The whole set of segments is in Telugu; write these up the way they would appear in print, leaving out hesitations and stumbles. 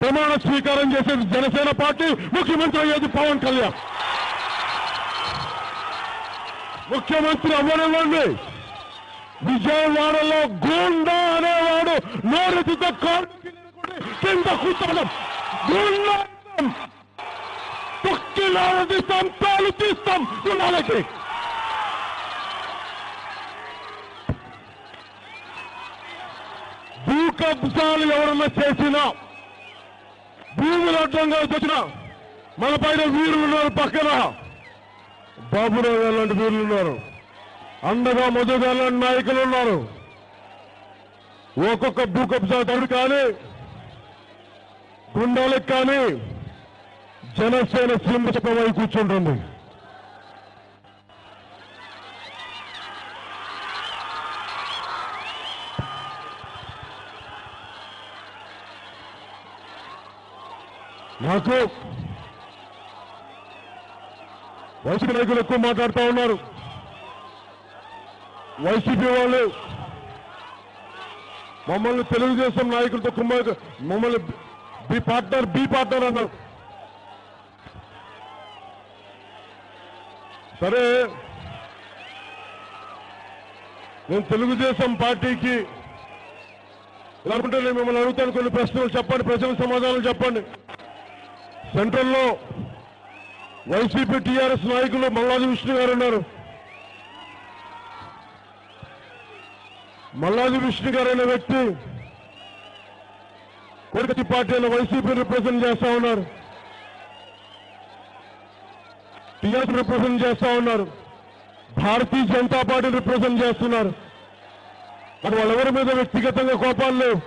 ప్రమాణ స్వీకారం చేసేది జనసేన పార్టీ, ముఖ్యమంత్రి అయ్యేది పవన్ కళ్యాణ్. ముఖ్యమంత్రి అవ్వనివ్వండి. విజయవాడలో గూండా అనేవాడు నోరెత్తితో కింద కూర్చోడం, గూండా తొక్కిలాడదీస్తాం, తాలు తీస్తాం గుండాలకి. భూ కబ్జాలు ఎవరన్నా చేసినా, భూములు అడ్డంగా వచ్చినా మన పైన వీరులు ఉన్నారు. పక్కన బాబురావు గారు లాంటి వీరులు ఉన్నారు, అండగా మధు గారు లాంటి నాయకులు ఉన్నారు. ఒక్కొక్క భూ కబ్జా దాడు కానీ, గుండాలకు కానీ జనసేన సింహపై కూర్చుంటుంది. నాకు వైసీపీ నాయకులు ఎక్కువ మాట్లాడుతూ ఉన్నారు. వైసీపీ వాళ్ళు మమ్మల్ని తెలుగుదేశం నాయకులతో మమ్మల్ని బి పార్ట్నర్ అన్నారు. సరే, నేను తెలుగుదేశం పార్టీకి లేకుంటే నేను మిమ్మల్ని అడుగుతాను, కొన్ని ప్రశ్నలు చెప్పండి, ప్రజల సమాధానం చెప్పండి. సెంట్రల్లో వైసీపీ టీఆర్ఎస్ నాయకులు మల్లాది విష్ణు గారు ఉన్నారు. మల్లాది విష్ణు గారు అనే వ్యక్తి కొడుకు పార్టీ అయిన వైసీపీ రిప్రజెంట్ చేస్తా ఉన్నారు, టీఆర్ఎస్ రిప్రజెంట్ చేస్తా ఉన్నారు, భారతీయ జనతా పార్టీ రిప్రజెంట్ చేస్తున్నారు. మరి వాళ్ళెవరి మీద వ్యక్తిగతంగా కోపాలు లేవు.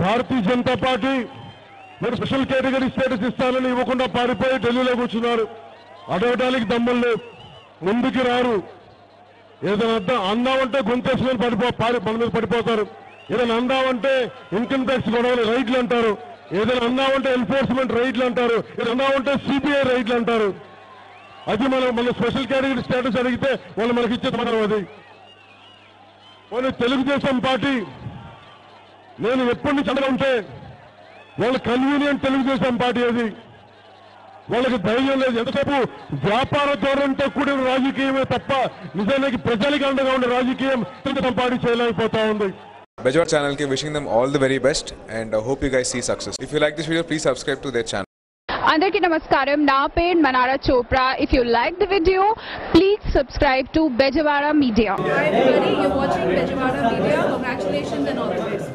భారతీయ జనతా పార్టీ మరి స్పెషల్ కేటగిరీ స్టేటస్ ఇస్తానని ఇవ్వకుండా పారిపోయి ఢిల్లీలో కూర్చున్నారు. అడగడానికి దమ్ములు లేవు, ముందుకు రారు. ఏదైనా అందామంటే గొంతేసుకొని మన మీద పడిపోతారు. ఏదైనా అందామంటే ఇన్కమ్ ట్యాక్స్ గొడవలు రైడ్లు అంటారు, ఏదైనా అందామంటే ఎన్ఫోర్స్మెంట్ రైడ్లు అంటారు, ఏదైనా అందామంటే సిబిఐ రైడ్లు అంటారు. అది మన స్పెషల్ కేటగిరీ స్టేటస్ అడిగితే వాళ్ళు మనకి ఇచ్చే సమాధానం అది. వాళ్ళు తెలుగుదేశం పార్టీ నేను ఎప్పటి నుంచి అండగా ఉంటే వాళ్ళ కన్వీనియంట్ తెలుగుదేశం పార్టీ అది. వాళ్ళకి ధైర్యం లేదు. ఎంతసేపు వ్యాపార ధోరణితో కూడిన రాజకీయమే తప్ప నిజానికి ప్రజలకి అండగా ఉండే రాజకీయం తెలుగుదేశం పార్టీ చేయలేకపోతా ఉంది. Bejwara channel ki wishing them all the very best and hope you guys see success. If you like this video, please subscribe to their channel. Andarki namaskaram, na page Manara Chopra. If you like the video, please subscribe to Bejwara Media. Hi everybody, you're watching Bejwara Media. Congratulations and all the best.